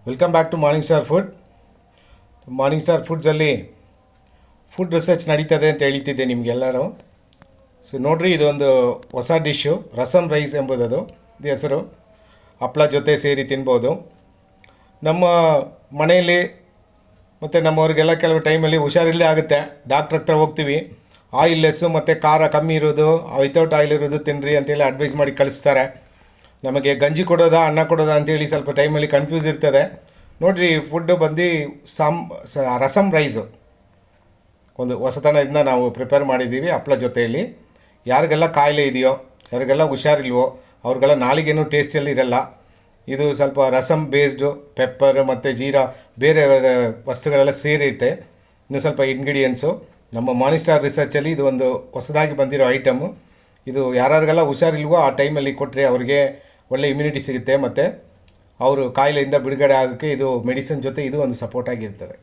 Welcome back to morning star food. Morning star ಫುಡ್ಸಲ್ಲಿ food research ನಡೀತದೆ ಅಂತ ಹೇಳ್ತಿದ್ದೆ ನಿಮಗೆಲ್ಲರೂ. ಸೊ ನೋಡಿರಿ, ಇದೊಂದು ಹೊಸ ಡಿಶ್ಶು, ರಸಮ್ ರೈಸ್ ಎಂಬುದದು ಇದು ಹೆಸರು. ಹಪ್ಪಳ ಜೊತೆ ಸೇರಿ ತಿನ್ಬೋದು. ನಮ್ಮ ಮನೆಯಲ್ಲಿ ಮತ್ತು ನಮ್ಮವ್ರಿಗೆಲ್ಲ ಕೆಲವು ಟೈಮಲ್ಲಿ ಹುಷಾರಿಲ್ಲದೆ ಆಗುತ್ತೆ, ಡಾಕ್ಟ್ರ್ ಹತ್ರ ಹೋಗ್ತೀವಿ. ಆಯಿಲ್ ಲೆಸ್ಸು ಮತ್ತು ಖಾರ ಕಮ್ಮಿ ಇರೋದು, ವಿತೌಟ್ ಆಯಿಲ್ ಇರೋದು ತಿನ್ನಿರಿ ಅಂತೇಳಿ ಅಡ್ವೈಸ್ ಮಾಡಿ ಕಳಿಸ್ತಾರೆ. ನಮಗೆ ಗಂಜಿ ಕೊಡೋದಾ ಅನ್ನ ಕೊಡೋದಾ ಅಂತೇಳಿ ಸ್ವಲ್ಪ ಟೈಮಲ್ಲಿ ಕನ್ಫ್ಯೂಸ್ ಇರ್ತದೆ. ನೋಡಿರಿ, ಫುಡ್ಡು ಬಂದು ರಸಮ್ ರೈಸು ಒಂದು ಹೊಸತನದಿಂದ ನಾವು ಪ್ರಿಪೇರ್ ಮಾಡಿದ್ದೀವಿ ಹಪ್ಪಳ ಜೊತೆಯಲ್ಲಿ. ಯಾರಿಗೆಲ್ಲ ಕಾಯಿಲೆ ಇದೆಯೋ, ಯಾರಿಗೆಲ್ಲ ಹುಷಾರಿಲ್ವೋ ಅವ್ರಿಗೆಲ್ಲ ನಾಲಿಗೇನು ಟೇಸ್ಟಲ್ಲಿ ಇರಲ್ಲ. ಇದು ಸ್ವಲ್ಪ ರಸಮ್ ಬೇಸ್ಡು, ಪೆಪ್ಪರ್ ಮತ್ತು ಜೀರಾ ಬೇರೆ ವಸ್ತುಗಳೆಲ್ಲ ಸೇರಿರುತ್ತೆ. ಇನ್ನು ಸ್ವಲ್ಪ ಇಂಗ್ರೀಡಿಯೆಂಟ್ಸು ನಮ್ಮ ಮಾರ್ನಿಂಗ್ ಸ್ಟಾರ್ ರಿಸರ್ಚಲ್ಲಿ ಇದು ಒಂದು ಹೊಸದಾಗಿ ಬಂದಿರೋ ಐಟಮು. ಇದು ಯಾರಿಗೆಲ್ಲ ಹುಷಾರಿಲ್ವೋ ಆ ಟೈಮಲ್ಲಿ ಕೊಟ್ಟರೆ ಅವ್ರಿಗೆ ಒಳ್ಳೆ ಇಮ್ಯುನಿಟಿ ಸಿಗುತ್ತೆ, ಮತ್ತು ಅವರು ಕಾಯಿಲೆಯಿಂದ ಬಿಡುಗಡೆ ಆಗೋಕ್ಕೆ ಇದು ಮೆಡಿಸಿನ್ ಜೊತೆ ಇದು ಒಂದು ಸಪೋರ್ಟ್ ಆಗಿರ್ತದೆ.